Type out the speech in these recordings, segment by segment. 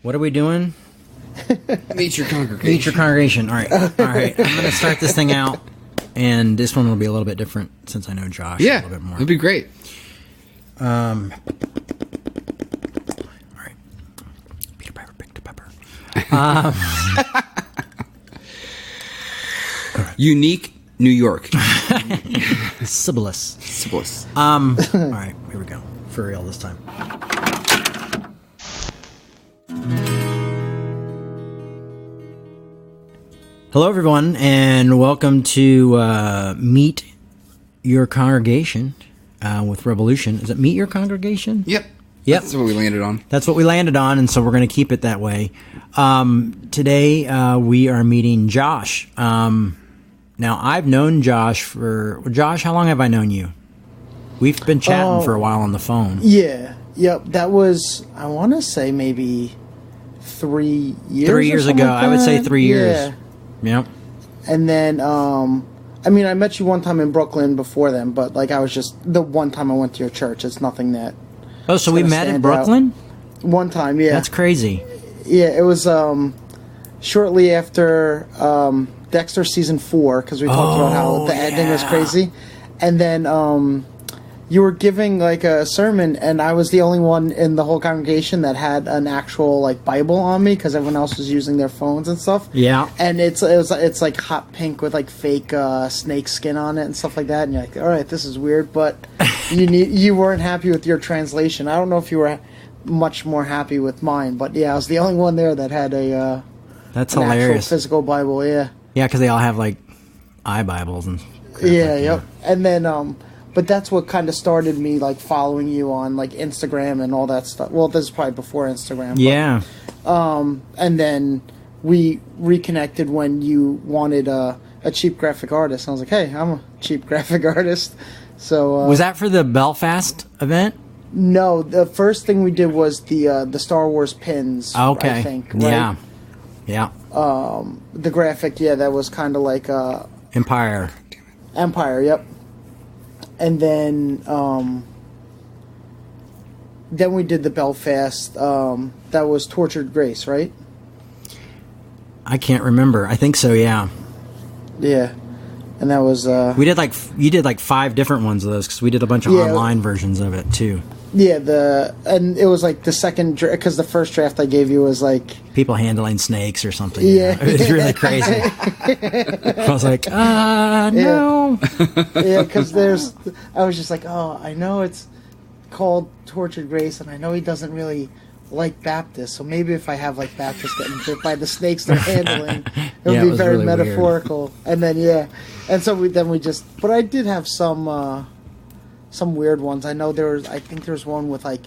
What are we doing? Meet your congregation. Meet your congregation. All right. All right. I'm going to start this thing out, and this one will be a little bit different since I know Josh a little bit more. It'll be great. All right. Peter Piper picked a pepper. Unique New York. Sibyllus. All right. Here we go. For real this time. Hello, everyone, and welcome to Meet Your Congregation with Revolution. Is it Meet Your Congregation? Yep. That's what we landed on. That's what we landed on, and so we're going to keep it that way. Today, we are meeting Josh. Now, I've known Josh for... Josh, how long have I known you? We've been chatting for a while on the phone. Yeah. Yep. That was, I want to say, maybe 3 years 3 years ago. Like I would say 3 years. Yeah. Yep. And then, I mean, I met you one time in Brooklyn before then, but, like, I was just, the one time I went to your church. It's nothing that... Oh, so we met in Brooklyn? One time, yeah. That's crazy. Yeah, it was shortly after Dexter Season 4, because we talked about how the ending was crazy. And then you were giving, like, a sermon, and I was the only one in the whole congregation that had an actual, like, Bible on me, because everyone else was using their phones and stuff. Yeah. And it's like hot pink with, like, fake snake skin on it and stuff like that, and you're like, all right, this is weird, but you weren't happy with your translation. I don't know if you were much more happy with mine, but yeah, I was the only one there that had a that's an hilarious. actual physical Bible. Yeah, because they all have like iBibles and crap yep. And then but that's what kind of started me like following you on like Instagram and all that stuff. Well, this is probably before Instagram. Yeah. But, and then we reconnected when you wanted a cheap graphic artist. I was like, hey, I'm a cheap graphic artist. So was that for the Belfast event? No, the first thing we did was the Star Wars pins. Okay. I think. Right? Yeah. The graphic, that was kind of like Empire. Yep. And then we did the Belfast. That was Tortured Grace, right? I can't remember. I think so. Yeah. Yeah. And that was we did you did like 5 different ones of those because we did a bunch of online versions of it too. Yeah, and it was like the second because the first draft I gave you was like people handling snakes or something. Yeah, it was really crazy. I was like, no. Yeah, because I was just like, I know it's called Tortured Grace, and I know he doesn't really like Baptists, so maybe if I have like Baptists getting bit by the snakes they're handling, it would be very really metaphorical. Weird. And then and so but I did have some weird ones. I know I think there was one with like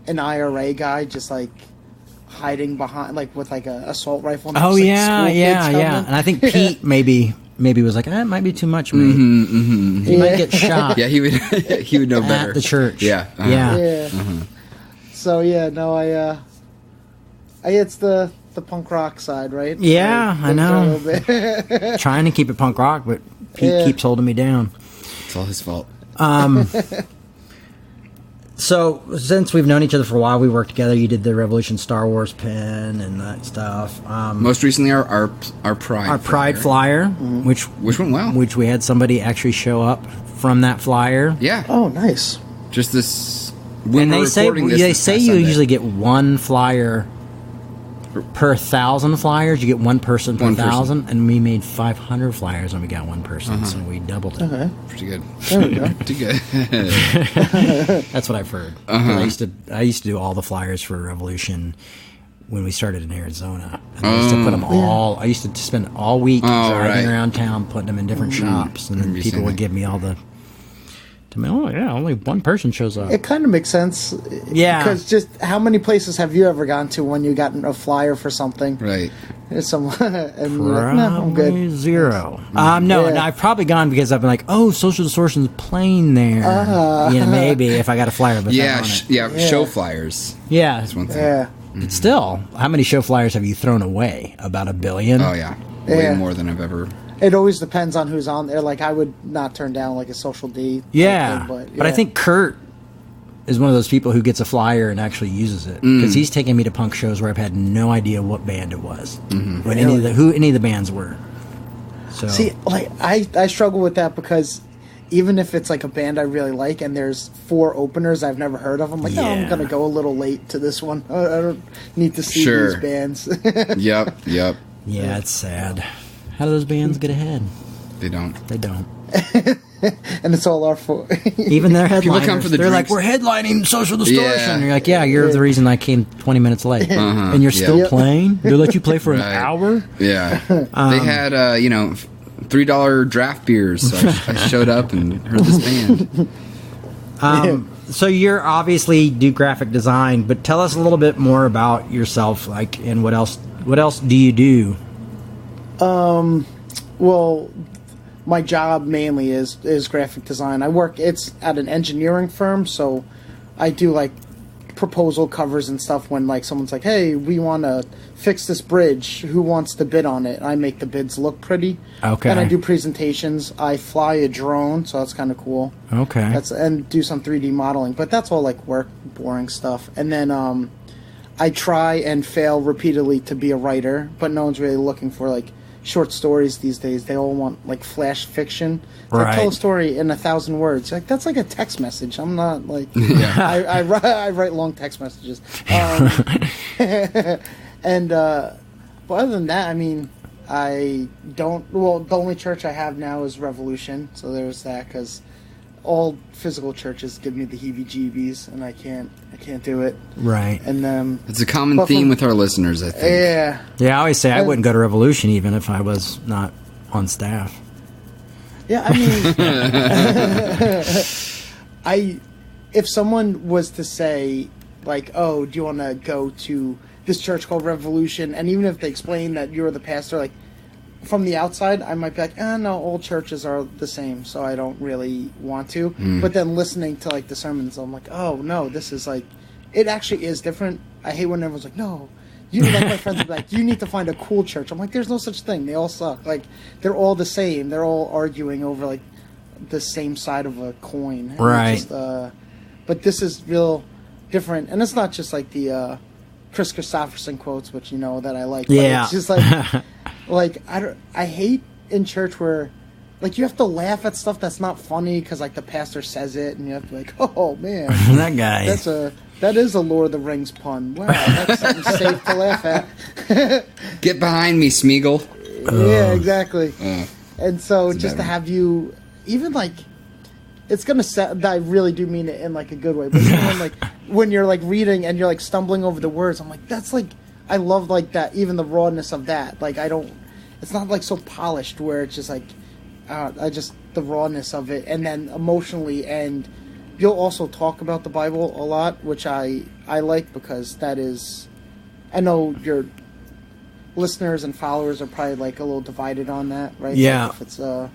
an IRA guy just like hiding behind like with like a assault rifle. Oh yeah. And I think Pete maybe was like, it might be too much, mate. He might get shot. Yeah, he would know better at the church. Yeah. Yeah. So it's the punk rock side, right? Yeah, I know. Trying to keep it punk rock, but Pete keeps holding me down. It's all his fault. So since we've known each other for a while, we worked together. You did the Revolution Star Wars pin and that stuff. Most recently, our Pride flyer, which went well. Which we had somebody actually show up from that flyer. Yeah. Oh, nice. Just this. And they say you usually get one flyer per 1,000 flyers. You get one person per 1,000, and we made 500 flyers and we got one person, so we doubled it. Okay. Pretty good. There we go. Pretty good. That's what I've heard. I used to do all the flyers for Revolution when we started in Arizona. And I used to put them all. I used to spend all week driving around town, putting them in different shops, and then people would give me all the. Only one person shows up. It kind of makes sense. Yeah. Because just how many places have you ever gone to when you got a flyer for something? Right. And probably like, no, I'm good. 0. And I've probably gone because I've been like, Social Distortion's playing there. Maybe if I got a flyer. But show flyers. Yeah. That's one thing. Yeah. But still, how many show flyers have you thrown away? About 1 billion? Oh, yeah. Way more than I've ever... It always depends on who's on there. Like, I would not turn down, like, a Social D. Yeah. Thing, but I think Kurt is one of those people who gets a flyer and actually uses it, because he's taken me to punk shows where I've had no idea what band it was, when who any of the bands were. So see, like I struggle with that, because even if it's like a band I really like and there's 4 openers I've never heard of, I'm like, I'm going to go a little late to this one. I don't need to see these bands. Yep. Yeah, it's sad. How do those bands get ahead? They don't. And it's all our fault. Even their headliners. People come for the They're drinks. like, we're headlining Social Distortion. Yeah. And you're like, you're the reason I came 20 minutes late. And you're still playing? They let you play for an hour? Yeah. They had, $3 draft beers, so I showed up and heard this band. So you're obviously do graphic design, but tell us a little bit more about yourself, like, and what else do you do? Well, my job mainly is graphic design. It's at an engineering firm, so I do like proposal covers and stuff when like someone's like, hey, we want to fix this bridge, who wants to bid on it? I make the bids look pretty. Okay. And I do presentations. I fly a drone, so that's kind of cool. Okay. And do some 3D modeling, but that's all like work, boring stuff. And then I try and fail repeatedly to be a writer, but no one's really looking for like short stories these days. They all want like flash fiction. Right. Tell a story in 1,000 words. Like that's like a text message. I'm not like I write long text messages. And but other than that, I mean, I don't. Well, the only church I have now is Revolution, so there's that, because all physical churches give me the heebie-jeebies, and I can't do it. Right. And it's a common theme with our listeners, I think. Yeah. Yeah, I always say I wouldn't go to Revolution even if I was not on staff. Yeah, I mean, if someone was to say, like, oh, do you want to go to this church called Revolution, and even if they explain that you're the pastor, like, from the outside, I might be like, no, all churches are the same, so I don't really want to. But then listening to, like, the sermons, I'm like, oh, no, this is, like, it actually is different. I hate when everyone's like, no, like my friends would be like, you need to find a cool church. I'm like, there's no such thing. They all suck. Like, they're all the same. They're all arguing over, like, the same side of a coin. And right. Just, but this is real different. And it's not just, like, the Chris Christopherson quotes, which you know that I like. Yeah. But it's just, like... Like, I hate in church where, like, you have to laugh at stuff that's not funny because, like, the pastor says it, and you have to be like, oh, man. That guy. That is a Lord of the Rings pun. Wow, that's something safe to laugh at. Get behind me, Smeagol. Yeah, exactly. And so just to have you, even, like, it's going to sound, I really do mean it in, like, a good way, but even, like, when you're, like, reading and you're, like, stumbling over the words, I'm like, that's, like, I love, like, that, even the rawness of that. Like, it's not, like, so polished where it's just, like, the rawness of it. And then emotionally, and you'll also talk about the Bible a lot, which I like, because that is, I know your listeners and followers are probably, like, a little divided on that, right? Yeah. Like if it's a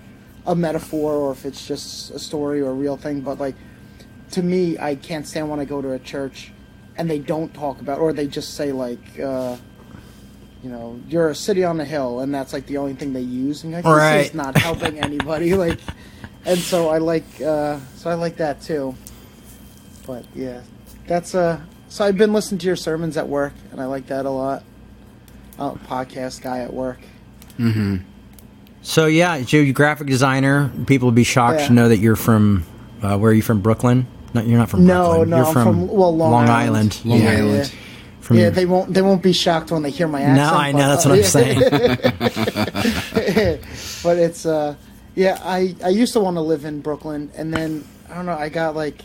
metaphor or if it's just a story or a real thing. But, like, to me, I can't stand when I go to a church and they don't talk about, or they just say, like, you're a city on a hill, and that's, like, the only thing they use. And you're like, this is not helping anybody. Like, and so I like that too. But yeah, that's so I've been listening to your sermons at work, and I like that a lot. Podcast guy at work. Mm-hmm. So yeah, you're a graphic designer. People would be shocked to know that you're from. Where are you from? Brooklyn? No, you're not from Brooklyn. No, you're I'm from Long Island. Long Island. Yeah, they won't be shocked when they hear my accent. No, I know, that's what I'm saying. But it's I used to want to live in Brooklyn, and then I don't know, I got like,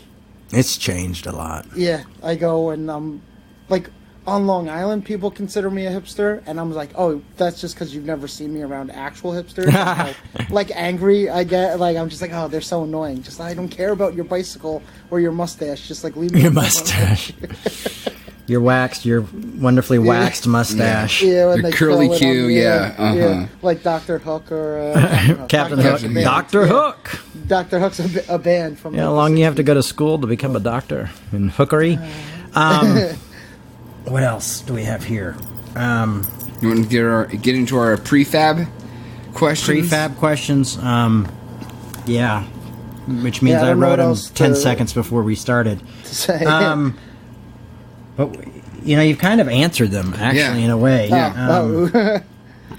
it's changed a lot. Yeah, I go and like on Long Island, people consider me a hipster, and I'm like, oh, that's just because you've never seen me around actual hipsters. like angry, I get, like, I'm just like, oh, they're so annoying. Just, I don't care about your bicycle or your mustache. Just like leave me your mustache. Your wonderfully waxed mustache. Yeah, your curly Q, yeah, like Dr. Hook or Captain Hook. Dr. Hook. Dr. Hook's a band from. Yeah, how long you have to go to school to become a doctor in hookery? What else do we have here? You want to get into our prefab questions? Prefab questions. Yeah. which means I wrote them 10 seconds before we started. But you've kind of answered them actually in a way. Yeah.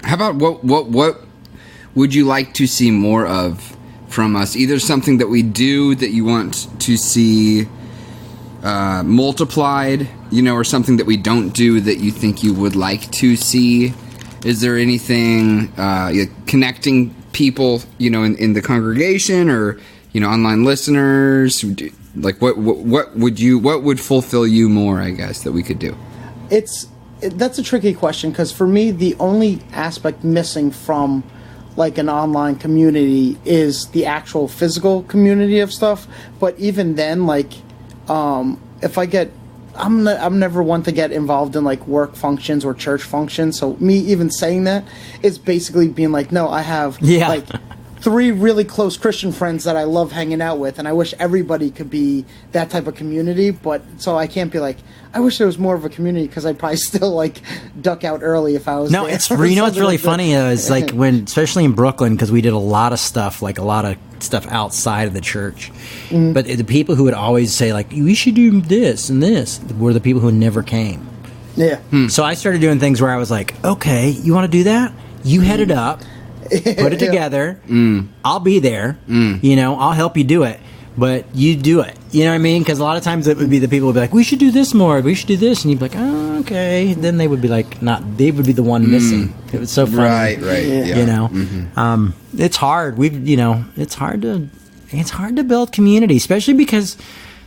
How about what would you like to see more of from us? Either something that we do that you want to see multiplied, or something that we don't do that you think you would like to see. Is there anything connecting people, in the congregation or online listeners? Like what would fulfill you more? I guess that we could do. That's a tricky question because for me the only aspect missing from like an online community is the actual physical community of stuff. But even then, like if I get I'm never one to get involved in like work functions or church functions. So me even saying that is basically being like, no, I have like 3 really close Christian friends that I love hanging out with, and I wish everybody could be that type of community. But so I can't be like, I wish there was more of a community because I'd probably still like duck out early if I was. No, there. it's what's really funny is like when, especially in Brooklyn, because we did a lot of stuff outside of the church. But the people who would always say like, we should do this and this, were the people who never came. Yeah. So I started doing things where I was like, okay, you want to do that? You head it up, put it together. I'll be there. I'll help you do it, but you do it. You know what I mean? Because a lot of times it would be the people would be like, we should do this more. We should do this, and you'd be like, oh, okay. Then they would be like, not. They would be the one missing. It was so funny. Right. Yeah. It's hard. It's hard to build community, especially because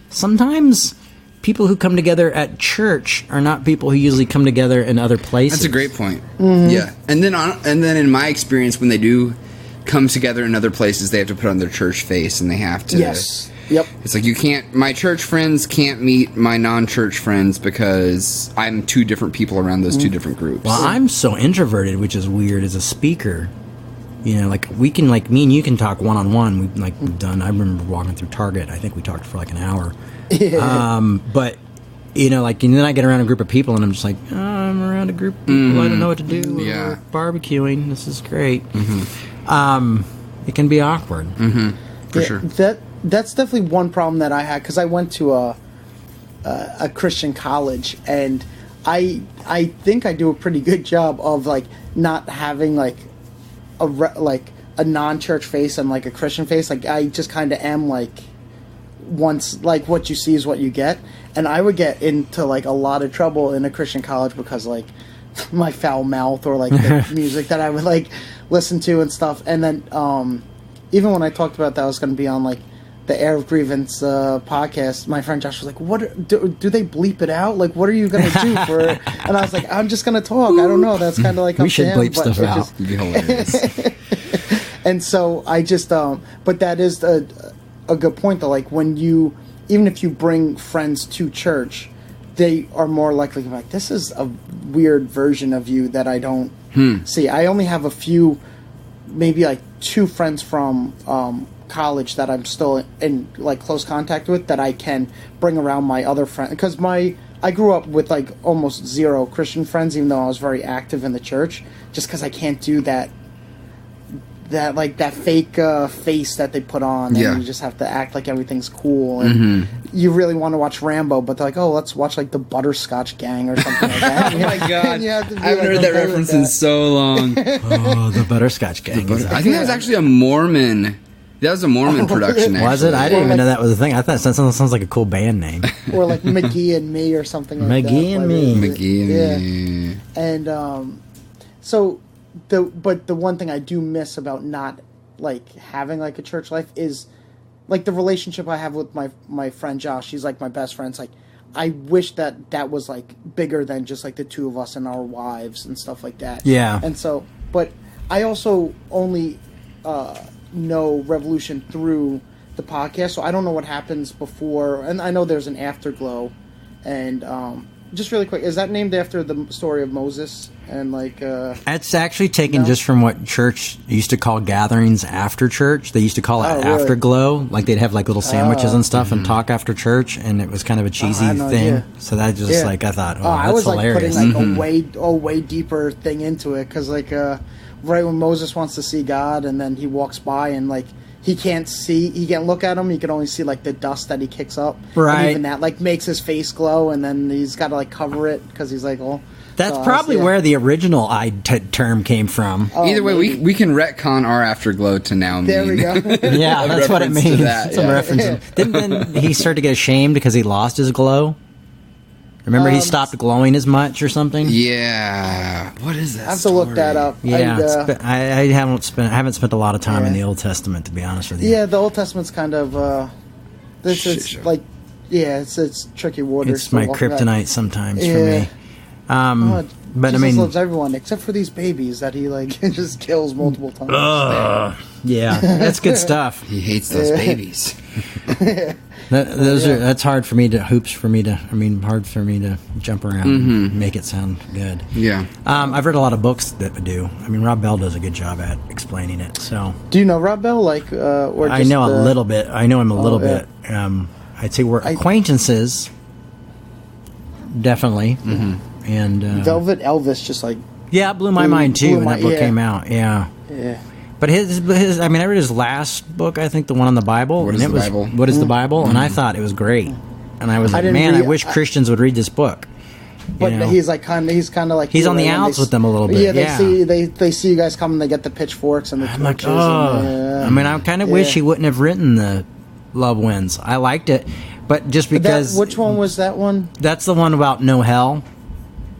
sometimes people who come together at church are not people who usually come together in other places. That's a great point. Yeah, and then in my experience, when they do come together in other places, they have to put on their church face, and they have to. Yes. Yep. It's like you can't. My church friends can't meet my non-church friends because I'm 2 different people around those 2 different groups. Well, I'm so introverted, which is weird as a speaker. Like me and you can talk one-on-one. We've done. I remember walking through Target. I think we talked for like an hour. But and then I get around a group of people and I'm just like, oh, I'm around a group of people. I don't know what to do. Yeah. We're barbecuing. This is great. It can be awkward. For sure. That's definitely one problem that I had because I went to a Christian college, and I think I do a pretty good job of like not having like a non-church face and like a Christian face. Like I just kind of am like once like what you see is what you get, and I would get into like a lot of trouble in a Christian college because like my foul mouth or like the music that I would like listen to and stuff. And then even when I talked about that I was going to be on like the Air of Grievance podcast, my friend Josh was like, "What do they bleep it out? Like, what are you gonna do for it?" And I was like, "I'm just gonna talk. I don't know. That's kind of like we should bleep stuff out. It'd be hilarious." And so I just, but that is a good point though. Like when even if you bring friends to church, they are more likely to be like, "This is a weird version of you that I don't see." I only have a few, maybe like 2 friends from college that I'm still in like close contact with that I can bring around my other friends, because I grew up with like almost 0 Christian friends, even though I was very active in the church, just because I can't do that fake face that they put on, and you just have to act like everything's cool, and you really want to watch Rambo, but they're like, oh, let's watch like the Butterscotch Gang or something like that. Oh my god, I haven't heard that reference in so long. Oh, the Butterscotch Gang. I think that was actually a Mormon. That was a Mormon production, actually. Was it? I didn't even know that was a thing. I thought that sounds like a cool band name. Or like McGee and Me or something like that. McGee and Me. McGee and Me. And so, the one thing I do miss about not like having like a church life is like the relationship I have with my friend Josh. He's like my best friend. It's like I wish that was like bigger than just like the 2 of us and our wives and stuff like that. Yeah. And so, but I also only know Revolution through the podcast, so I don't know what happens before, and I know there's an Afterglow, and just really quick, is that named after the story of Moses? And like it's actually taken just from what church used to call gatherings after church. They used to call it Afterglow. Like they'd have like little sandwiches and stuff and talk after church, and it was kind of a cheesy thing. So that just like I thought, that's I was hilarious. Like putting like a way deeper thing into it, because like right when Moses wants to see God, and then he walks by and like he can't look at him. He can only see like the dust that he kicks up. Right. And even that like makes his face glow, and then he's got to like cover it because he's like, oh. That's probably where the original eye term came from. Oh, either way, we can retcon our Afterglow to now mean. There we go. Yeah, that's what it means. Some reference. Didn't he start to get ashamed because he lost his glow? Remember, he stopped glowing as much or something. Yeah, what is that? I have to look that up. Yeah, I haven't spent a lot of time in the Old Testament, to be honest with you. Yeah, the Old Testament's kind of it's like it's tricky waters. It's my kryptonite sometimes for me. But Jesus I mean, loves everyone except for these babies that he like just kills multiple times. Yeah, that's good stuff. He hates those babies. That's hard for me to hard for me to jump around and make it sound good. Yeah. I've read a lot of books that do. I mean, Rob Bell does a good job at explaining it. So, do you know Rob Bell? Like, or just I know a little bit. I know him a little bit. I'd say we're acquaintances. Definitely. And Velvet Elvis, just like it blew my mind too when that book came out. Yeah. But his I mean, I read his last book. I think the one on the Bible. What is the Bible? What is the Bible? And I thought it was great. And I was like, man, I wish Christians would read this book. But he's kind of like he's on the outs with them a little bit. Yeah, they see you guys come and they get the pitchforks and the torches. I'm like, I mean, I kind of wish he wouldn't have written the Love Wins. I liked it, but just because. Which one was that one? That's the one about no hell.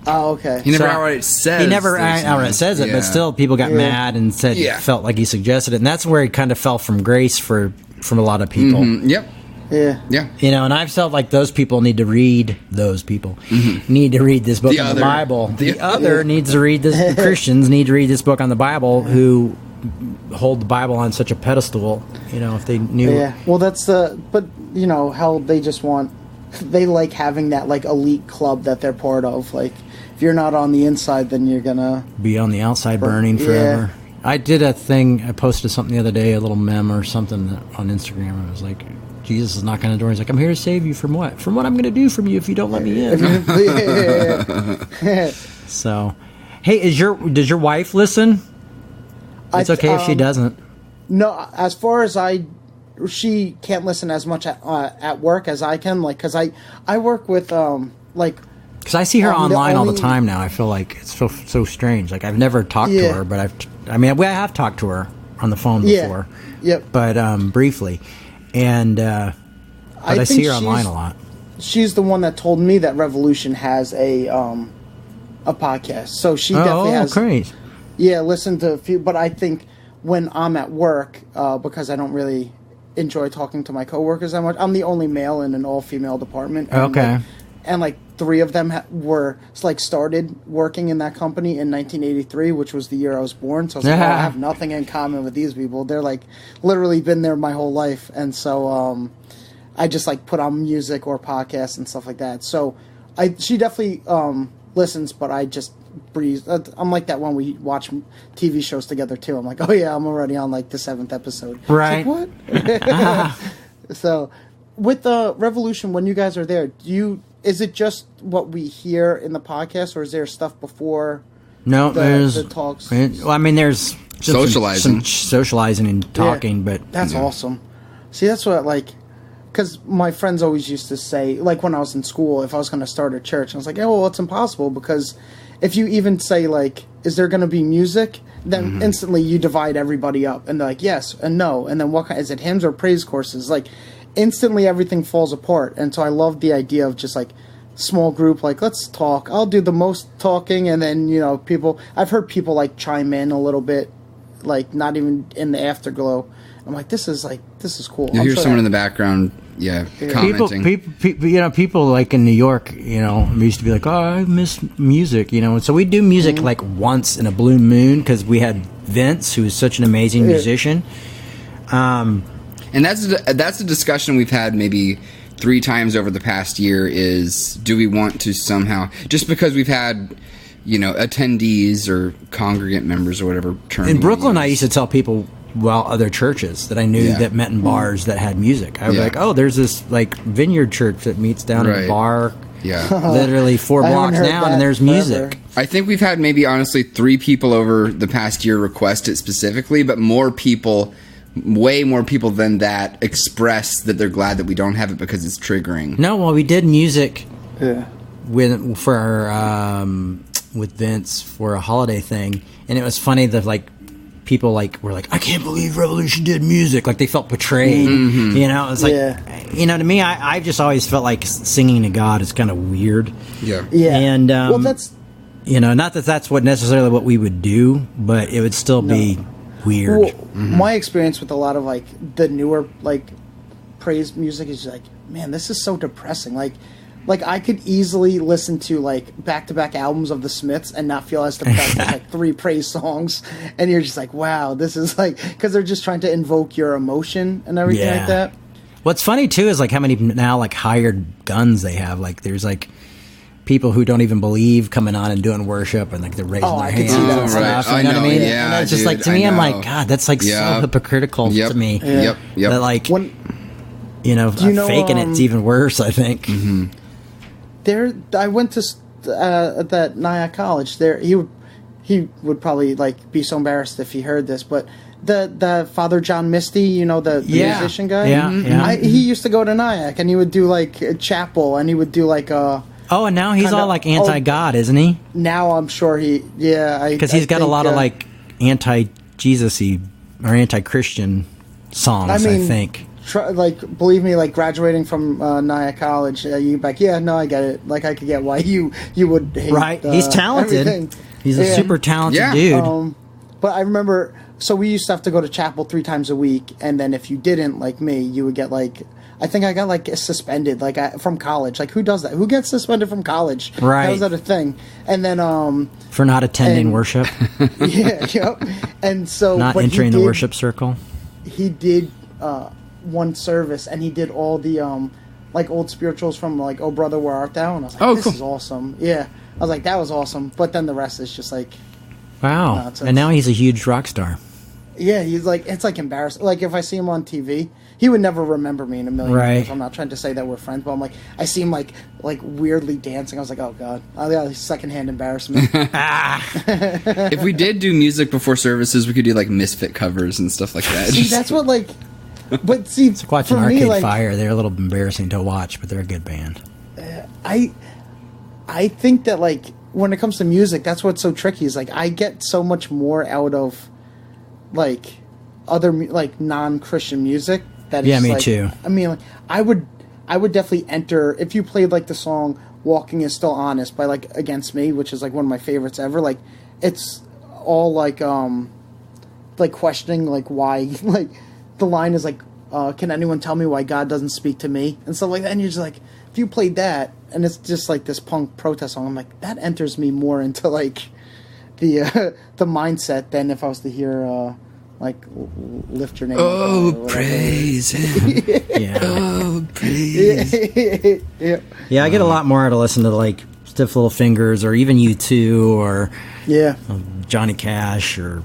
Oh, okay. He never outright says. He never outright says it, but still, people got mad and said felt like he suggested it, and that's where he kind of fell from grace from a lot of people. Yep. Yeah. You know, and I've felt like those people need to read. Those people need to read this book on the Bible. The other needs to read this. The Christians need to read this book on the Bible. Who hold the Bible on such a pedestal? You know, if they knew. Yeah. Well, but you know how they just want. They like having that like elite club that they're part of. Like, if you're not on the inside, then you're gonna be on the outside burning forever. I did a thing. I posted something the other day, a little meme or something on Instagram. It was like, Jesus is knocking on the door. He's like, I'm here to save you from what? From what I'm going to do from you if you don't let me in. So, hey, does your wife listen? It's okay if she doesn't. No, as far as she can't listen as much at work as I can. Like, because I work with like. Because I see her online all the time now. I feel like it's so strange. Like, I've never talked to her, but I have talked to her on the phone before. Yep. But briefly. And but I see her online a lot. She's the one that told me that Revolution has a podcast. So she definitely has. Oh, great. Yeah, listen to a few. But I think when I'm at work, because I don't really enjoy talking to my coworkers that much, I'm the only male in an all-female department. And and 3 of them started working in that company in 1983, which was the year I was born. So I was like, I have nothing in common with these people. They're literally been there my whole life. And so I just put on music or podcasts and stuff like that. So she definitely listens, but I just breeze. I'm like that when we watch TV shows together too. I'm like, oh yeah, I'm already on the 7th episode. Right. What? So with the Revolution, when you guys are there, is it just what we hear in the podcast, or is there stuff before? No, there's the talks. There's socializing, socializing and talking, but that's awesome. See, that's what because my friends always used to say, when I was in school, if I was going to start a church, I was like, well, it's impossible, because if you even say is there going to be music, then instantly you divide everybody up, and they're like, yes and no, and then what kind, is it hymns or praise courses? Instantly everything falls apart. And so I love the idea of just small group, let's talk. I'll do the most talking, and then people, I've heard people chime in a little bit, not even in the Afterglow. I'm like, this is cool. You hear someone in the background commenting. People in New York, used to be like, oh, I miss music, and so we do music once in a blue moon, because we had Vince, who is such an amazing musician. And that's a discussion we've had maybe 3 times over the past year, is do we want to somehow, just because we've had, attendees or congregant members or whatever term. In Brooklyn, I used to tell people, other churches that I knew that met in bars that had music. I would be like, oh, there's this vineyard church that meets down at a bar. Yeah. Literally 4 blocks down, and there's music. I think we've had maybe honestly 3 people over the past year request it specifically, but more people way more people than that express that they're glad that we don't have it because it's triggering. No, well, we did music Yeah. with Vince for a holiday thing, and it was funny that like people like were like, I can't believe Revolution did music, like they felt betrayed. Mm-hmm. You know, it's like to me, I just always felt like singing to God is kind of weird. Yeah. And well, that's not that that's what necessarily what we would do, but it would still be weird. well, my experience with a lot of like the newer like praise music is like, man, this is so depressing. Like I could easily listen to like back-to-back albums of the Smiths and not feel as depressed as like 3 praise songs, and you're just like, wow, this is like, because they're just trying to invoke your emotion and everything like that. What's funny too is like how many now like hired guns they have. Like there's like people who don't even believe coming on and doing worship, and like they're raising their hands and stuff. You know what I mean? Yeah, and it's just like, to me, I'm like, God, that's like so hypocritical to me. Yep. That like, When, faking it's even worse, I think. I went to at that Nyack College. There, he would probably like be so embarrassed if he heard this, but the Father John Misty, the musician guy, he used to go to Nyack, and he would do like a chapel, and he would do like a. Oh, and now he's all like anti-God, isn't he? Now I'm sure because he's got a lot of like anti-Jesus-y or anti-Christian songs. I think. Believe me, like graduating from Nyack College, you like, I get it. Like, I could get why you would hate. Right, he's talented. Everything. He's a super talented dude. But I remember, so we used to have to go to chapel 3 times a week, and then if you didn't, like me, you would get like, I think I got like suspended, like from college. Like, who does that? Who gets suspended from college? Right, how is that a thing? And then for not attending worship. And so not entering the worship circle. He did. One service, and he did all the like old spirituals from like "Oh Brother, Where Art Thou?" And I was like, "This is awesome." Yeah, I was like, "That was awesome." But then the rest is just like, wow. Nonsense. And now he's a huge rock star. Yeah, he's like, it's like embarrassing. Like if I see him on TV, he would never remember me in a million years. I'm not trying to say that we're friends, but I'm like, I see him like weirdly dancing. I was like, oh god, I got secondhand embarrassment. If we did do music before services, we could do like Misfit covers and stuff like that. See, that's what like. But see, it's like watching Arcade Fire. They're a little embarrassing to watch, but they're a good band. I think that like when it comes to music, that's what's so tricky. Is like I get so much more out of like other like non-Christian music. That me like, too. I mean, like, I would definitely enter if you played like the song "Walking Is Still Honest" by like Against Me, which is like one of my favorites ever. Like it's all like questioning like why like. The line is like, can anyone tell me why God doesn't speak to me? And stuff like that. And you're just like, if you played that, and it's just like this punk protest song, I'm like, that enters me more into like the mindset than if I was to hear like Lift Your Name. Oh, praise Him. Yeah. Oh, praise. Yeah, I get a lot more to listen to like Stiff Little Fingers or even U2 or Johnny Cash or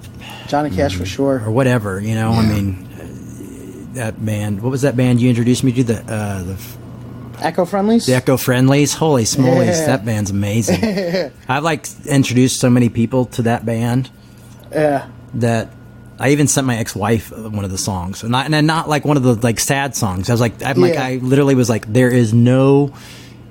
Johnny Cash for sure or whatever. I mean. That band. What was that band you introduced me to? The Echo Friendlies. The Echo Friendlies. Holy smolies, that band's amazing. I've like introduced so many people to that band. Yeah. That I even sent my ex-wife one of the songs, and not like one of the like sad songs. I was like, I literally was like, there is no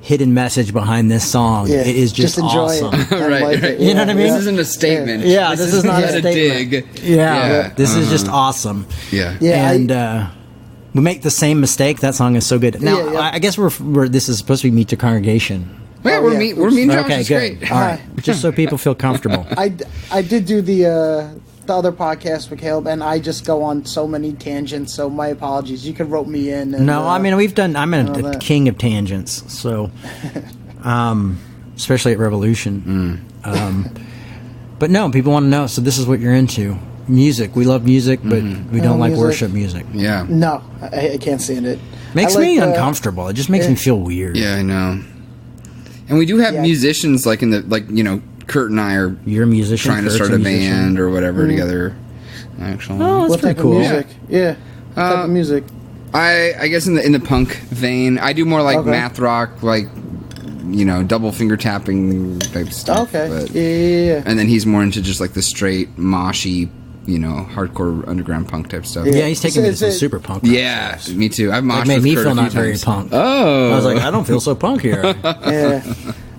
hidden message behind this song. Yeah. It is just awesome. Right. You know what I mean? This isn't a statement. Yeah, this is not a statement. Dig. Yeah. This is just awesome. Yeah. And we make the same mistake. That song is so good. Now, I guess we're this is supposed to be Meet the Congregation. Yeah, we're mean Josh. Okay, good. Great. All right. Just so people feel comfortable. I did do the other podcast with Caleb, and I just go on so many tangents, so my apologies. You could rope me in. And, no, I mean, I'm a king of tangents, so especially at Revolution. But no, people want to know, so this is what you're into. Music. We love music, but we don't like worship music. Yeah. No, I can't stand it. Makes me uncomfortable. It just makes me feel weird. Yeah, I know. And we do have musicians like in the Kurt and I are You're a musician, trying to start a band or whatever together. Actually, that's what pretty type cool. Of music? Yeah. What type of music? I guess in the punk vein, I do more like math rock, like double finger tapping type stuff. Okay. But, yeah. And then he's more into just like the straight moshy hardcore underground punk type stuff. Yeah, he's taking me to some super punk. Yeah, me too. I've moshed made with me Kurt feel a few not very times. punk. Oh, I was like, I don't feel so punk here. Yeah.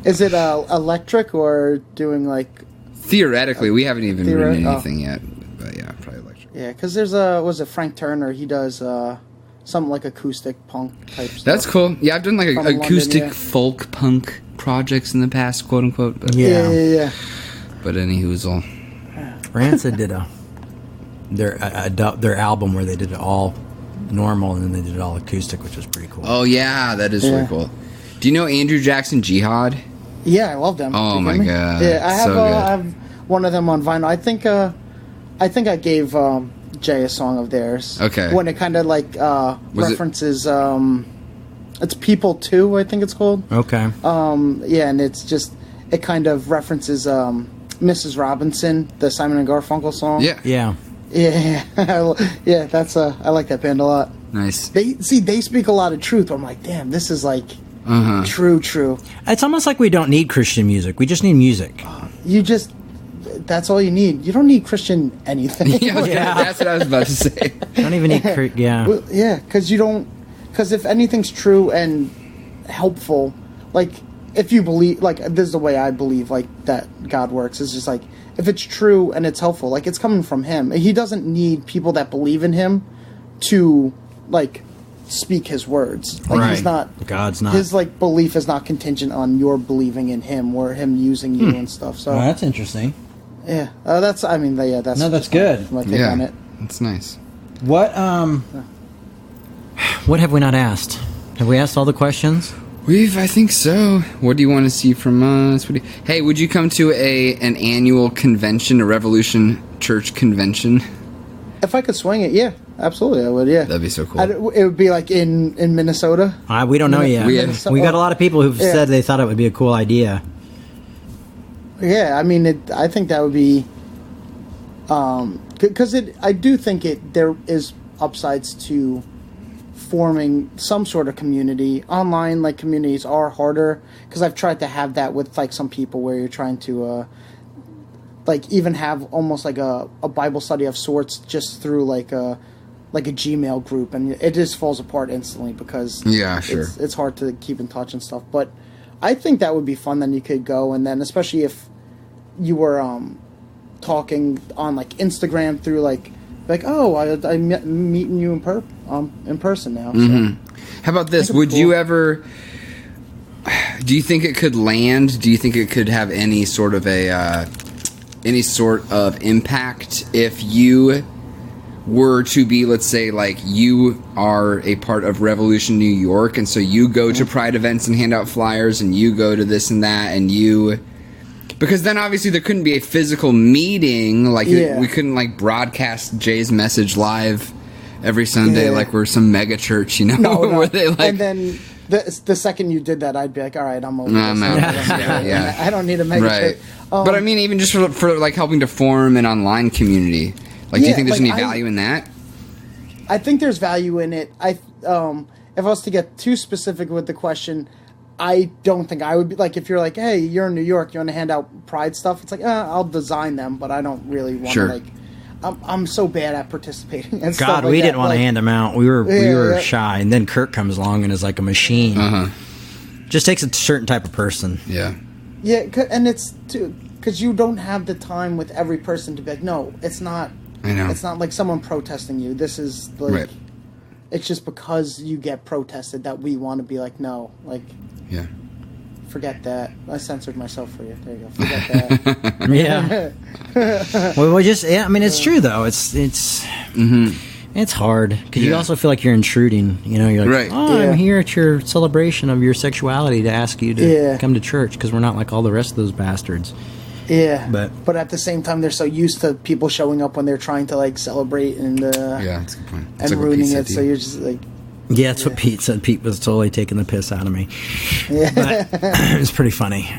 Is it electric or doing like? Theoretically, we haven't even written anything yet. But yeah, probably electric. Yeah, because there's was it Frank Turner? He does something like acoustic punk type stuff. That's cool. Yeah, I've done like From acoustic London, folk punk projects in the past, quote unquote. But, Yeah. But any hoozle. Rancid did their album where they did it all normal and then they did it all acoustic, which was pretty cool. Oh yeah, that is really cool. Do you know Andrew Jackson Jihad? Yeah, I love them. Oh my god! Yeah, I have so good. I have one of them on vinyl. I think I gave Jay a song of theirs. Okay. When it kind of like references it's People 2, I think it's called. Okay. Yeah, and it's just it kind of references Mrs. Robinson, the Simon and Garfunkel song. Yeah. Yeah. Yeah. Yeah, that's I like that band a lot. Nice. They speak a lot of truth. I'm like, damn, this is like true. It's almost like we don't need Christian music. We just need music. That's all you need. You don't need Christian anything. Yeah, that's what I was about to say. Don't even need Well, yeah, because if anything's true and helpful, like if you believe, like this is the way I believe, like that God works. It's just like if it's true and it's helpful, like it's coming from Him. He doesn't need people that believe in Him to like speak His words. Like right. He's not. God's not. His like belief is not contingent on your believing in Him or Him using you and stuff. So that's interesting. yeah, that's. I mean, yeah, that's. No, that's good. My take on it. That's nice. What have we not asked? Have we asked all the questions? I think so. What do you want to see from us? Hey, would you come to an annual convention, a Revolution Church convention? If I could swing it, yeah, absolutely, I would. Yeah, That'd be so cool. It would be like in Minnesota. We don't know yet. We got a lot of people who've said they thought it would be a cool idea. Yeah, I mean, I think that would be, because I do think there is upsides to forming some sort of community. Online, like, communities are harder, because I've tried to have that with, like, some people where you're trying to, like, even have almost like a Bible study of sorts just through, like a Gmail group, and it just falls apart instantly because it's hard to keep in touch and stuff. But I think that would be fun. Then you could go, and then especially if you were talking on like Instagram through like I'm meeting you in person now. Mm-hmm. So. How about this? Would you ever? Do you think it could land? Do you think it could have any sort of impact if you were to be, let's say, like you are a part of Revolution New York, and so you go to Pride events and hand out flyers, and you go to this and that, and because then obviously there couldn't be a physical meeting, like we couldn't like broadcast Jay's message live every Sunday like we're some mega church, No. where they like. And then the second you did that, I'd be like, all right, I'm over this. Yeah. I don't need a mega church. But I mean, even just for like helping to form an online community. Like, do you think there's any value in that? I think there's value in it. If I was to get too specific with the question, I don't think I would be like, if you're like, hey, you're in New York, you want to hand out Pride stuff? It's like, I'll design them, but I don't really want to like. I'm so bad at participating and stuff like we that. didn't want to hand them out. We were shy, and then Kirk comes along and is like a machine. Just takes a certain type of person. Yeah, and it's because you don't have the time with every person to be like, no, it's not. I know. It's not like someone protesting you. This is like, it's just because you get protested that we want to be like, no, like, forget that. I censored myself for you. There you go. Forget that. Well, I mean, it's true though. It's hard because you also feel like you're intruding. You're like, I'm here at your celebration of your sexuality to ask you to come to church because we're not like all the rest of those bastards. Yeah, but at the same time, they're so used to people showing up when they're trying to like celebrate and that's a good point. And ruining it. So you're just like, that's what Pete said. Pete was totally taking the piss out of me. Yeah, but it was pretty funny.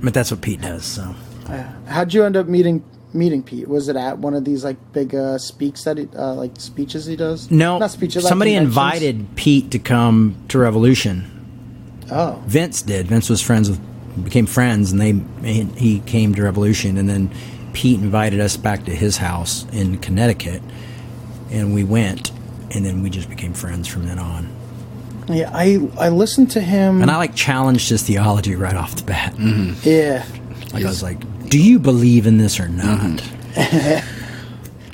But that's what Pete does. So, how'd you end up meeting Pete? Was it at one of these like big speeches he does? No, not speeches. Somebody invited Pete to come to Revolution. Oh, Vince did. Vince was became friends, and he came to Revolution, and then Pete invited us back to his house in Connecticut, and we went, and then we just became friends from then on. Yeah, I listened to him, and I like challenged his theology right off the bat. Mm-hmm. Yeah, like I was like, "Do you believe in this or not?" I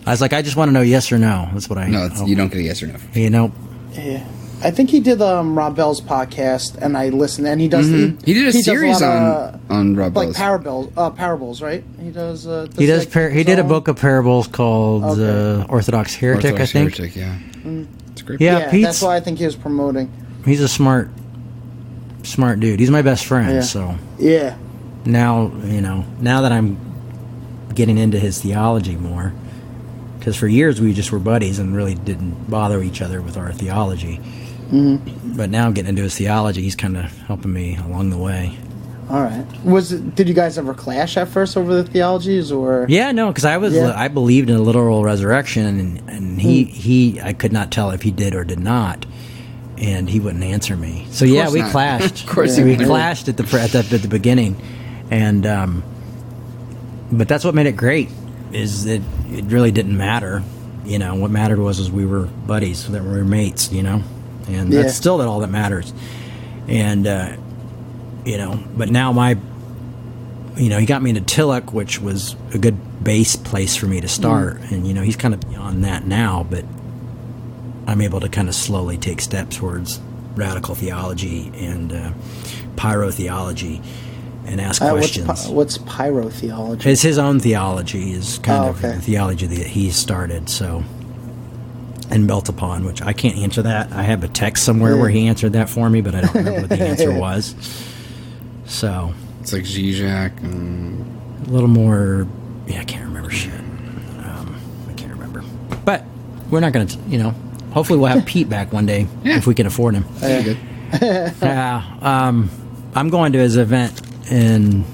was like, "I just want to know yes or no." That's what I. No, you don't get a yes or no. You know. Yeah. I think he did Rob Bell's podcast, and I listened, and he does. Mm-hmm. He did a series on Rob Bell's, like parables, right? He does. He does. He did a book of parables called Orthodox Heretic, I think. Heretic, yeah. It's great. Yeah, that's why I think he was promoting. He's a smart dude. He's my best friend. Yeah. So yeah. Now that I'm getting into his theology more, because for years we just were buddies and really didn't bother each other with our theology. Mm-hmm. But now getting into his theology, he's kind of helping me along the way. All right. Did you guys ever clash at first over the theologies, or? Yeah, no, because I believed in a literal resurrection, and he I could not tell if he did or did not, and he wouldn't answer me. So yeah, we clashed. Of course, we clashed at the beginning, and but that's what made it great. Is that it really didn't matter. What mattered was we were buddies, that we were mates. And that's still all that matters. And but now he got me into Tillich, which was a good base place for me to start. And he's kind of beyond that now, but I'm able to kind of slowly take steps towards radical theology and pyrotheology and ask questions. What's pyrotheology? It's his own theology, is kind of the theology that he started, and built upon, which I can't answer that. I have a text somewhere where he answered that for me, but I don't remember what the answer was. So it's like Zizek and a little more. Yeah, I can't remember shit. I can't remember. But we're not going to. Hopefully we'll have Pete back one day if we can afford him. Good. I'm going to his event in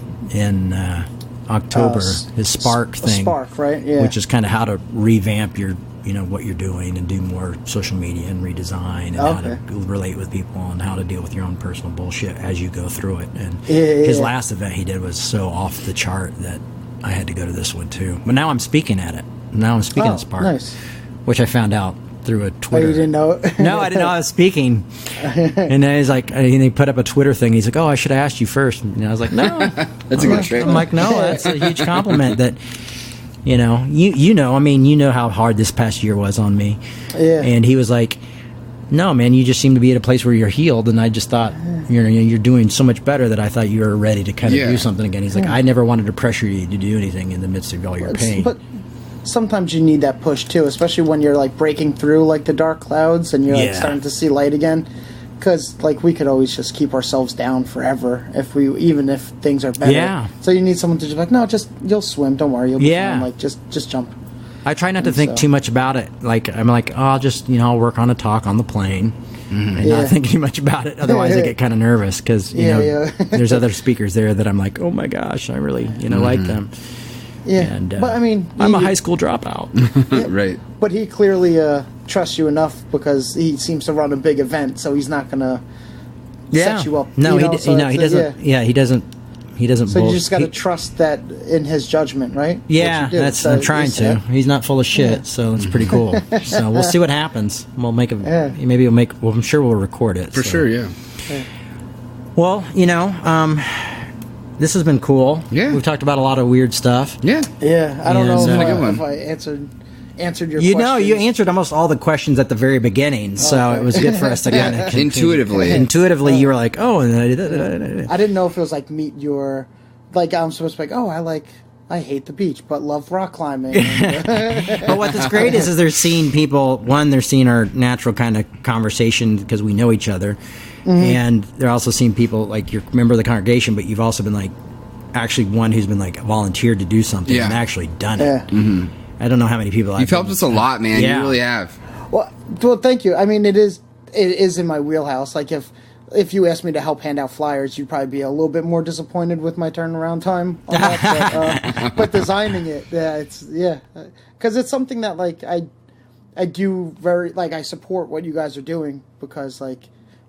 October. His Spark thing. Spark, right? Yeah. Which is kind of how to revamp your. What you're doing and do more social media and redesign and how to relate with people and how to deal with your own personal bullshit as you go through it. And his last event he did was so off the chart that I had to go to this one too. But now I'm speaking at it. Now I'm speaking at Spark, nice. Which I found out through a Twitter. Oh, you didn't know it? No, I didn't know I was speaking. And then he's like, and he put up a Twitter thing. He's like, "Oh, I should have asked you first." And I was like, "No." That's a good trait. I'm like, "No, that's a huge compliment that." You know how hard this past year was on me. Yeah. And he was like, "No, man, you just seem to be at a place where you're healed." And I just thought, you're doing so much better that I thought you were ready to kind of do something again. He's like, "I never wanted to pressure you to do anything in the midst of all your pain." But sometimes you need that push too, especially when you're like breaking through like the dark clouds and you're like starting to see light again. Because like we could always just keep ourselves down forever even if things are better. Yeah. So you need someone to just be like, "No, you'll swim. Don't worry, you'll be fine. Like just jump." I try not to think too much about it. Like I'm like, "Oh, I'll just I'll work on a talk on the plane." And not think too much about it. Otherwise, I get kind of nervous because there's other speakers there that I'm like, "Oh my gosh, I really like them." Yeah, and, but I mean, I'm a high school dropout, right? But he clearly trusts you enough because he seems to run a big event, so he's not gonna set you up. No, he doesn't. Yeah, he doesn't. He doesn't. So you just got to trust that in his judgment, right? Yeah, I'm trying to. He's not full of shit, so it's pretty cool. So we'll see what happens. We'll make a. Maybe we'll make. Well, I'm sure we'll record it for sure. Yeah. Well, this has been cool. Yeah. We've talked about a lot of weird stuff. Yeah. Yeah. I don't know if I answered your questions. You answered almost all the questions at the very beginning, so it was good for us to kind of intuitively. You were like, "Oh," and I didn't know if it was like meet your, like I'm supposed to be like, "Oh, I hate the beach, but love rock climbing." But what's great is they're seeing people. One, they're seeing our natural kind of conversation because we know each other. And they're also seeing people like you're a member of the congregation, but you've also been like actually one who's been like volunteered to do something and actually done it. Yeah. Mm-hmm. I don't know how many people. You've helped us a lot, man. Yeah. You really have. Well, thank you. I mean, it is in my wheelhouse. Like if you asked me to help hand out flyers, you'd probably be a little bit more disappointed with my turnaround time on that. But designing it, because it's something that like I do I support what you guys are doing because like.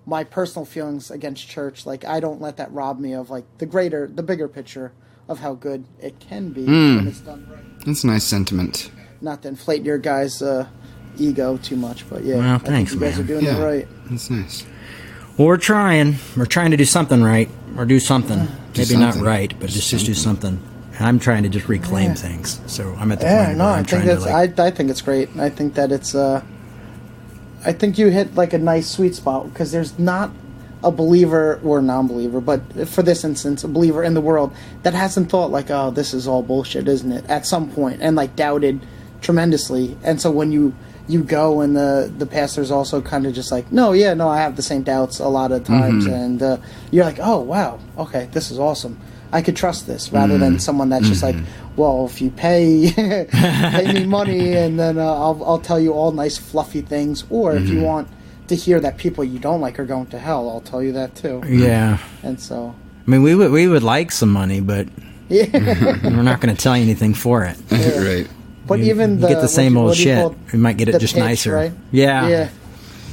My personal feelings against church, like I don't let that rob me of like the bigger picture of how good it can be when it's done right. That's a nice sentiment. Not to inflate your guys' ego too much, but yeah, Well, I thanks, think you guys man. are doing it right. That's nice. Well, we're trying to do something right, or do something. Maybe not something. right, but just do something. And I'm trying to just reclaim things. So I'm at the point where I'm trying to I think it's great. I think that it's I think you hit like a nice sweet spot, because there's not a believer or non-believer, but for this instance, a believer in the world that hasn't thought like, oh, this is all bullshit, isn't it? At some point, and like doubted tremendously. And so when you go, and the pastor's also kind of just like, no, I have the same doubts a lot of times, and you're like, oh wow, okay, this is awesome. I could trust this, rather than someone that's just like, well, if you pay me money, and then I'll tell you all nice fluffy things, or if you want to hear that people you don't like are going to hell, I'll tell you that too. Yeah. And so, I mean, we would like some money, but yeah. we're not going to tell you anything for it. Right. But You even get the same old shit. We might get it just pitch, nicer. right? Yeah.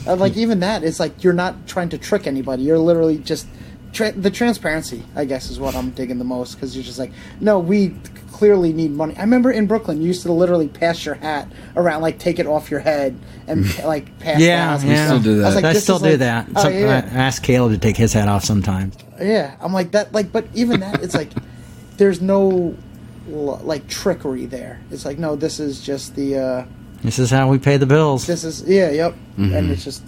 Like even that, it's like you're not trying to trick anybody. You're literally just the transparency, I guess, is what I'm digging the most, because you're just like, no, we clearly need money. I remember in Brooklyn, you used to literally pass your hat around, like take it off your head and like pass. Yeah, that. We still do that. I was like, I this still is do like- that. Oh, I ask Caleb to take his hat off sometimes. Yeah, I'm like that. Like, but even that, it's like there's no like trickery there. It's like, no, this is just the. This is how we pay the bills. This is and it's just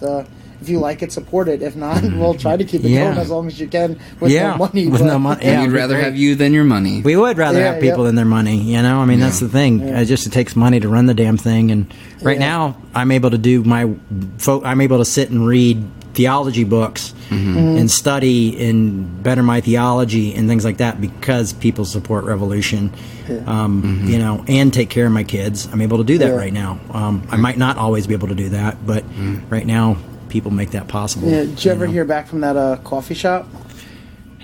if you like it, support it. If not, we'll try to keep it going as long as you can with no money. With but- no money. And Yeah, we'd it'd be rather great. have you than your money. We would rather Yeah, have people than their money, you know? I mean, that's the thing. It takes money to run the damn thing. And right now, I'm able to do I'm able to sit and read theology books and study and better my theology and things like that, because people support Revolution, you know, and take care of my kids. I'm able to do that right now. I might not always be able to do that, but right now, people make that possible. Yeah, did you ever know? hear back from that coffee shop?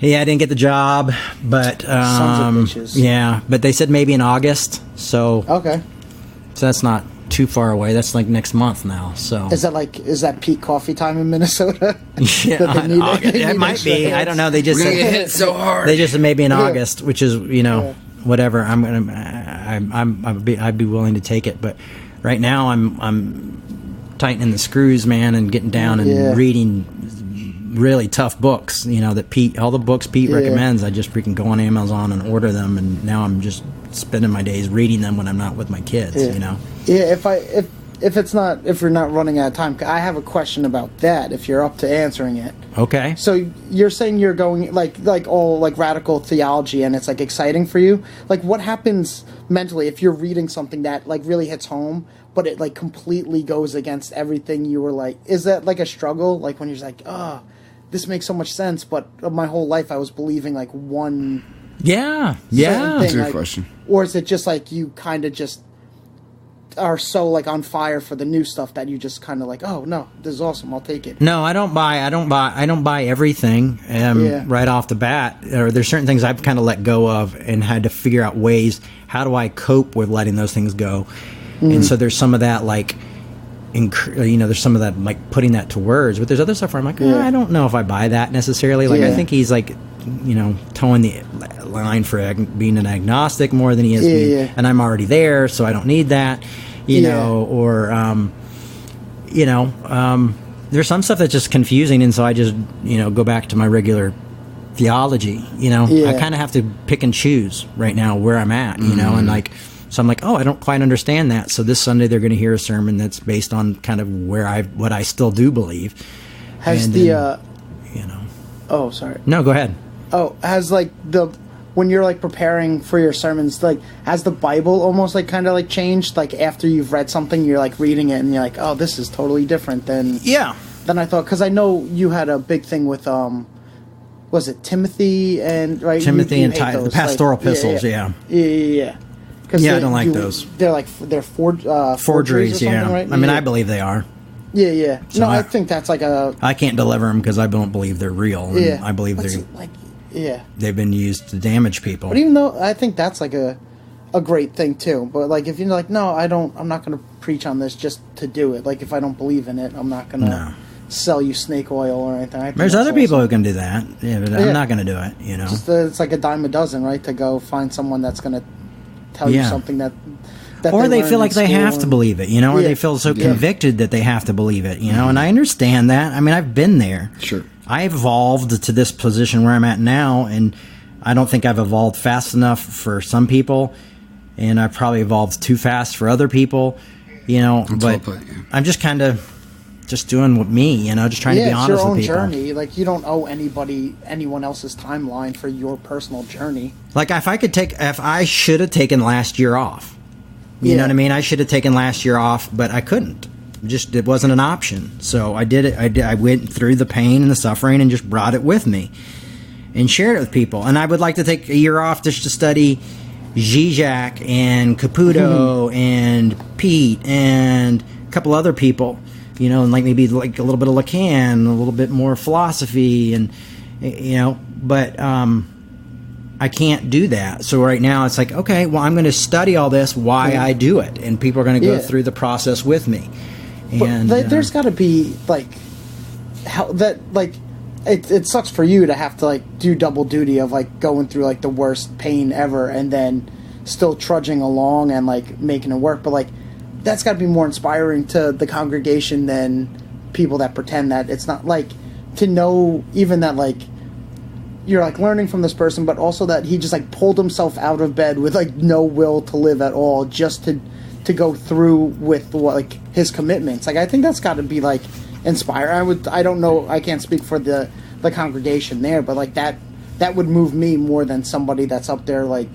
Yeah, I didn't get the job, but Sons of bitches. yeah, but they said maybe in August. So Okay. that's not too far away. That's like next month now. So Is that peak coffee time in Minnesota? yeah, that they need- August. they It need might extra be. I hands? don't know. They just We're gonna said get hit so hard. they just said maybe in Yeah. August, which is whatever. I'd be willing to take it, but right now I'm tightening the screws, man, and getting down and reading really tough books, you know, that all the books Pete recommends, I just freaking go on Amazon and order them, and now I'm just spending my days reading them when I'm not with my kids, you know. Yeah, if you're not running out of time, I have a question about that, if you're up to answering it. Okay. So you're saying you're going like all like radical theology, and it's like exciting for you. Like, what happens mentally if you're reading something that like really hits home, but it like completely goes against everything you were like? Is that like a struggle? Like when you're just like, oh, this makes so much sense, but my whole life I was believing like one. Yeah. certain That's a thing, good question. Or is it just like you kind of just are so like on fire for the new stuff that you just kind of like, oh no, this is awesome, I'll take it. No, I don't buy everything right off the bat. Or there's certain things I've kind of let go of and had to figure out ways, how do I cope with letting those things go? And so there's some of that like, there's some of that like putting that to words, but there's other stuff where I'm like, I don't know if I buy that necessarily. Like I think he's like, towing the line for being an agnostic more than he is being, and I'm already there, so I don't need that, you know, or there's some stuff that's just confusing, and so I just go back to my regular theology. I kind of have to pick and choose right now where I'm at, and like. So I'm like, I don't quite understand that. So this Sunday they're going to hear a sermon that's based on kind of what I still do believe. Has Oh, sorry. No, go ahead. Oh, has like when you're like preparing for your sermons, like has the Bible almost like kind of like changed? Like after you've read something, you're like reading it and you're like, oh, this is totally different than I thought. Because I know you had a big thing with was it Timothy and right? Timothy you and hate those, the Pastoral Epistles, Yeah. I don't like those. They're forgeries or something, right? I mean, I believe they are. Yeah. So No, I think that's like I can't deliver them because I don't believe they're real. And I believe they've been used to damage people. But even though I think that's like a great thing too. But like if you're like, no, I'm not going to preach on this just to do it. Like if I don't believe in it, I'm not going to sell you snake oil or anything. There's other people who can do that. Yeah, but I'm not going to do it, you know. Just, it's like a dime a dozen, right? To go find someone that's going to tell you something that or they feel like they have to believe it, you know, or they feel so convicted that they have to believe it, you know, and I understand that. I mean, I've been there. Sure. I've evolved to this position where I'm at now, and I don't think I've evolved fast enough for some people, and I've probably evolved too fast for other people, you know, I'm just kind of just doing with me, you know, just trying to be honest with people. It's your own journey. Like, you don't owe anyone else's timeline for your personal journey. Like, if I should have taken last year off. You know what I mean? I should have taken last year off, but I couldn't. It wasn't an option. So I did it. I went through the pain and the suffering and just brought it with me and shared it with people. And I would like to take a year off just to study Zizek and Caputo and Pete and a couple other people, you know, and like maybe like a little bit of Lacan, a little bit more philosophy, and, you know, but I can't do that. So right now it's like, okay, well, I'm going to study all this, why I do it, and people are going to go through the process with me. And there's got to be like how that like it sucks for you to have to like do double duty of like going through like the worst pain ever and then still trudging along and like making it work. But like that's got to be more inspiring to the congregation than people that pretend that it's not, like, to know even that like you're like learning from this person, but also that he just like pulled himself out of bed with like no will to live at all, just to go through with what, like, his commitments. Like, I think that's got to be like inspiring. I don't know, I can't speak for the congregation there, but like that would move me more than somebody that's up there like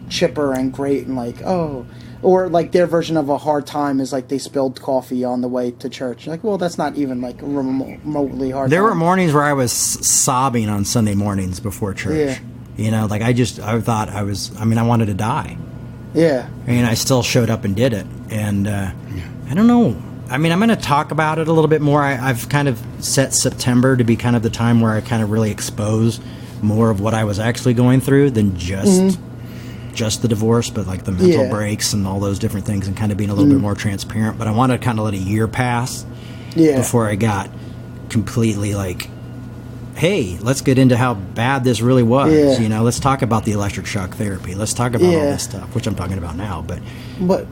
chipper and great and like, oh, or like their version of a hard time is like they spilled coffee on the way to church. Like, well, that's not even like remotely hard. There were mornings where I was sobbing on Sunday mornings before church. You know, like I thought I wanted to die. Yeah. And I still showed up and did it. And I don't know. I mean, I'm going to talk about it a little bit more. I've kind of set September to be kind of the time where I kind of really expose more of what I was actually going through than just the divorce, but like the mental breaks and all those different things, and kind of being a little bit more transparent. But I wanted to kind of let a year pass before I got completely like, hey, let's get into how bad this really was. You know, let's talk about the electric shock therapy. Let's talk about all this stuff, which I'm talking about now. But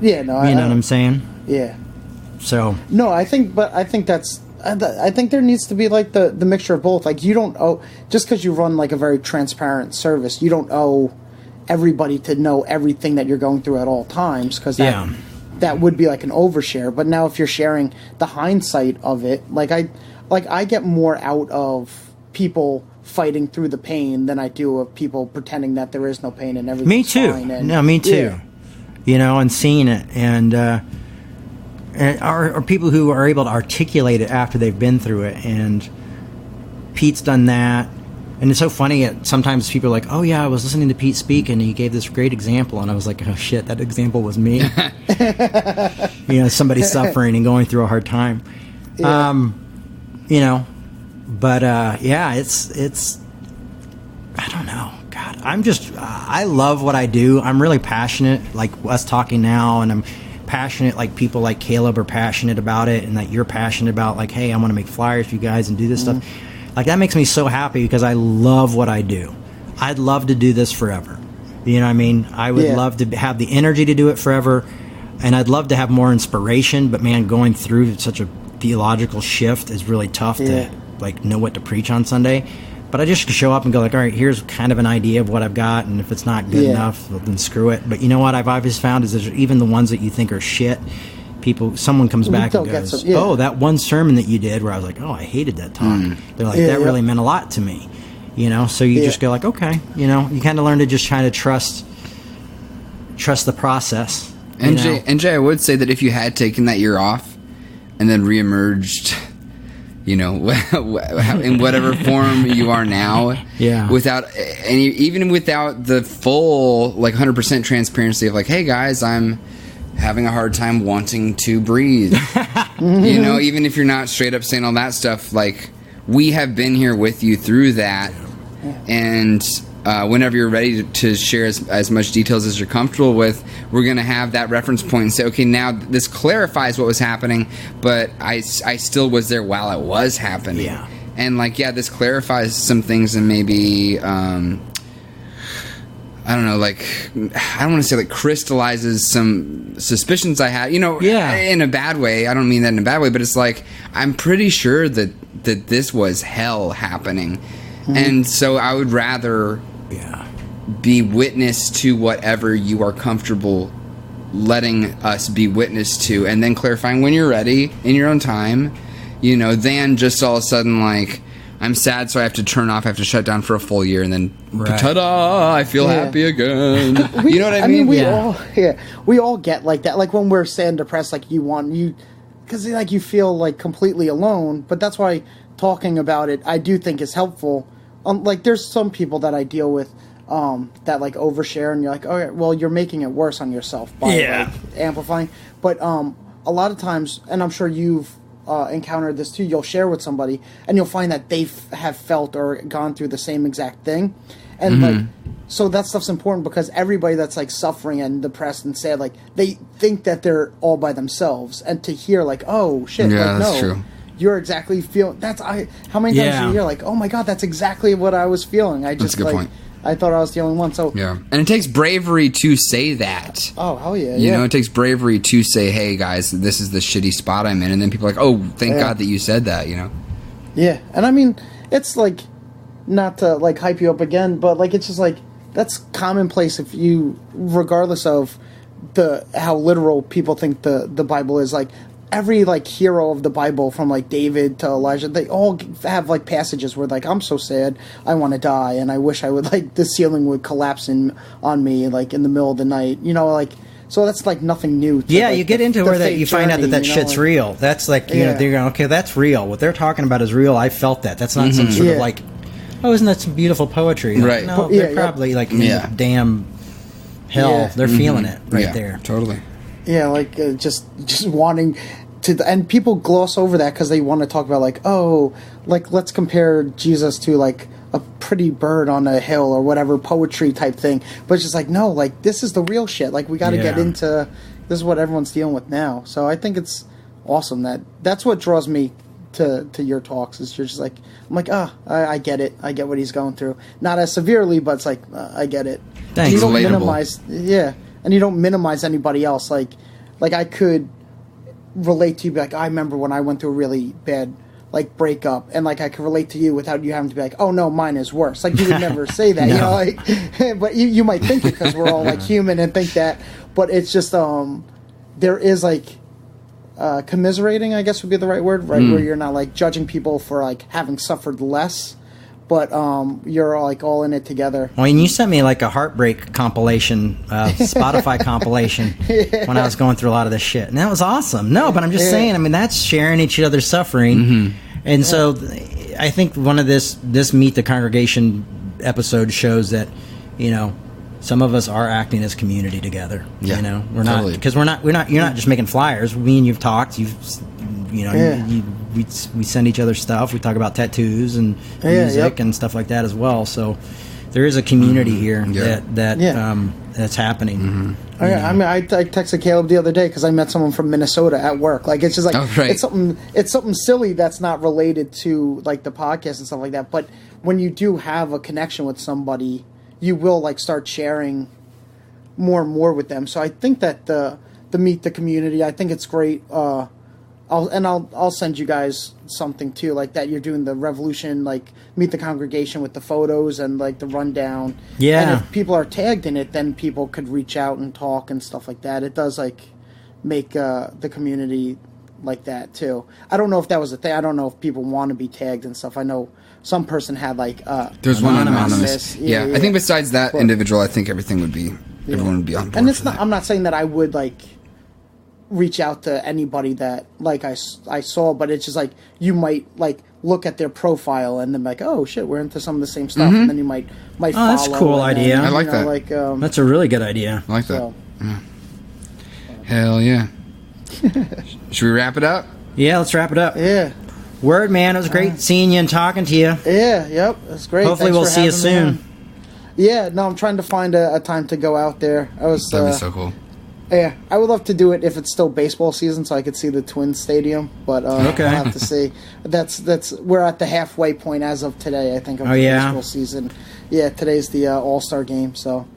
you know what I'm saying? Yeah. So no, I think that's. I think there needs to be like the mixture of both. Like, you don't owe, just because you run like a very transparent service, you don't owe everybody to know everything that you're going through at all times, because that would be like an overshare. But now if you're sharing the hindsight of it, I get more out of people fighting through the pain than I do of people pretending that there is no pain and everything's fine. And, me too. You know, and seeing it, and are people who are able to articulate it after they've been through it. And Pete's done that. And it's so funny, sometimes people are like, oh yeah, I was listening to Pete speak and he gave this great example, and I was like, oh shit, that example was me. You know, somebody suffering and going through a hard time. You know, but it's I don't know, God, I'm just I love what I do. I'm really passionate, like us talking now, and I'm passionate like people like Caleb are passionate about it, and that you're passionate about, like, hey, I want to make flyers for you guys and do this stuff. Like, that makes me so happy, because I love what I do. I'd love to do this forever. You know what I mean? I would love to have the energy to do it forever, and I'd love to have more inspiration, but man, going through such a theological shift is really tough to like know what to preach on Sunday. But I just show up and go like, all right, here's kind of an idea of what I've got, and if it's not good enough, well, then screw it. But you know what I've always found is that even the ones that you think are shit, someone comes back and goes, oh, that one sermon that you did where I was like, oh, I hated that talk. They're like, that really meant a lot to me. You know, so you just go like, okay, you know, you kind of learn to just try to trust the process. NJ, I would say that if you had taken that year off and then reemerged, you know, in whatever form you are now, without even without the full like 100% transparency of like, hey guys, I'm having a hard time wanting to breathe. You know, even if you're not straight up saying all that stuff, like, we have been here with you through that. And whenever you're ready to share as much details as you're comfortable with, we're going to have that reference point and say, okay, now this clarifies what was happening, but I still was there while it was happening. Yeah. And this clarifies some things, and maybe I don't know, I don't want to say crystallizes some suspicions I had, in a bad way. I don't mean that in a bad way, but it's I'm pretty sure that this was hell happening. Mm-hmm. And so I would rather be witness to whatever you are comfortable letting us be witness to, and then clarifying when you're ready in your own time, than just all of a sudden I'm sad, so I have to turn off, I have to shut down for a full year, and then ta-da, I feel happy again. You know what I mean? We all get like that. Like when we're sad and depressed, because you feel completely alone. But that's why talking about it, I do think is helpful. There's some people that I deal with that overshare, and you're like, oh, well, you're making it worse on yourself by amplifying. But a lot of times, and I'm sure you've encountered this too, you'll share with somebody and you'll find that they have felt or gone through the same exact thing, and so that stuff's important, because everybody that's suffering and depressed and sad, they think that they're all by themselves, and to hear oh shit, that's no, true. You're exactly feeling how many times do you hear oh my god, that's exactly what I was feeling. That's a good point. I thought I was the only one. So and it takes bravery to say that. Oh, hell yeah! You know, it takes bravery to say, "Hey, guys, this is the shitty spot I'm in," and then people are like, "Oh, thank God that you said that." Yeah, and I mean, it's not to hype you up again, but it's just that's commonplace if you, regardless of how literal people think the Bible is. Every hero of the Bible, from David to Elijah, they all have passages where I'm so sad, I want to die, and I wish I would the ceiling would collapse on me in the middle of the night. So that's nothing new. You get into where that you find out that shit's real. That's they're going, okay, that's real. What they're talking about is real. I felt that. That's not some sort of oh, isn't that some beautiful poetry? Right. No, they're probably in damn hell. They're feeling it there. Totally. Yeah, just wanting to, and people gloss over that because they want to talk about let's compare Jesus to a pretty bird on a hill or whatever, poetry type thing. But it's just no, this is the real shit. We got to get into this is what everyone's dealing with now. So I think it's awesome that's what draws me to your talks. Is you're just I'm I get it. I get what he's going through. Not as severely, but it's I get it. Thanks. You don't minimize, and you don't minimize anybody else. I could relate to you, be I remember when I went through a really bad breakup, and I could relate to you without you having to be oh no, mine is worse. You would never say that. No. But you might think it because we're all human and think that, but it's just there is commiserating, I guess would be the right word, right? Where you're not judging people for having suffered less, but you're all in it together. Well, and you sent me a heartbreak compilation, Spotify compilation, when I was going through a lot of this shit, and that was awesome. No, but I'm just saying, I mean, that's sharing each other's suffering, and so I think one of this Meet the Congregation episode shows that, some of us are acting as community together. Yeah, we're not, because we're not. You're not just making flyers. Me and you've talked. We send each other stuff. We talk about tattoos and music and stuff like that as well. So there is a community here that's happening. I mean, I texted Caleb the other day because I met someone from Minnesota at work. It's just it's something silly that's not related to the podcast and stuff like that. But when you do have a connection with somebody, you will start sharing more and more with them. So I think that the Meet the Community, I think it's great. I'll send you guys something too, that you're doing the Revolution, Meet the Congregation with the photos and the rundown. Yeah. And if people are tagged in it, then people could reach out and talk and stuff like that. It does make the community like that too. I don't know if that was a thing. I don't know if people want to be tagged and stuff. I know some person had there's one anonymous. Yeah. I think besides that individual, I think everyone would be on board. And it's not. I'm not saying that I would reach out to anybody that I saw, but it's just you might look at their profile and then oh shit, we're into some of the same stuff, and then you might follow. That's a cool idea. Then, I like that. That's a really good idea. I like that. Hell yeah. Should we wrap it up? Yeah, let's wrap it up. Yeah. Word, man, it was great seeing you and talking to you. Yeah, yep, that's great. Hopefully we'll see you soon. Yeah, no, I'm trying to find a time to go out there. That'd be so cool. Yeah, I would love to do it if it's still baseball season, so I could see the Twins stadium. But Okay. I'll have to see. That's we're at the halfway point as of today, I think, of the baseball season. Yeah, today's the All-Star game. So,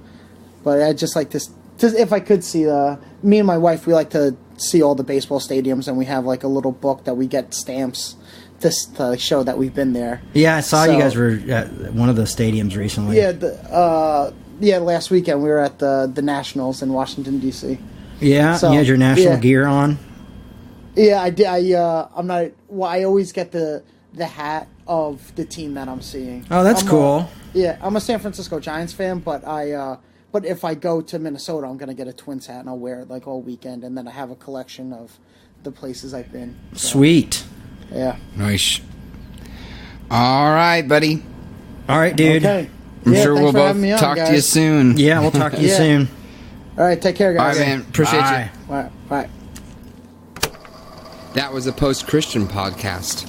but I just like this. Just if I could see, me and my wife, we like to see all the baseball stadiums, and we have like a little book that we get stamps to show that we've been there. Yeah, I saw you guys were at one of the stadiums recently. Yeah, last weekend we were at the Nationals in Washington, D.C. Yeah, you had your national gear on? Yeah, I did. I'm not... Well, I always get the hat of the team that I'm seeing. Oh, that's cool. I'm a San Francisco Giants fan, but but if I go to Minnesota, I'm going to get a Twins hat, and I'll wear it like all weekend, and then I have a collection of the places I've been. So. Sweet. Yeah. Nice. All right, buddy. All right, dude. Okay. I'm sure we'll both talk to you soon. Yeah, we'll talk to you soon. All right, take care, guys. All right, man. Appreciate you. All right, bye. That was a post-Christian podcast.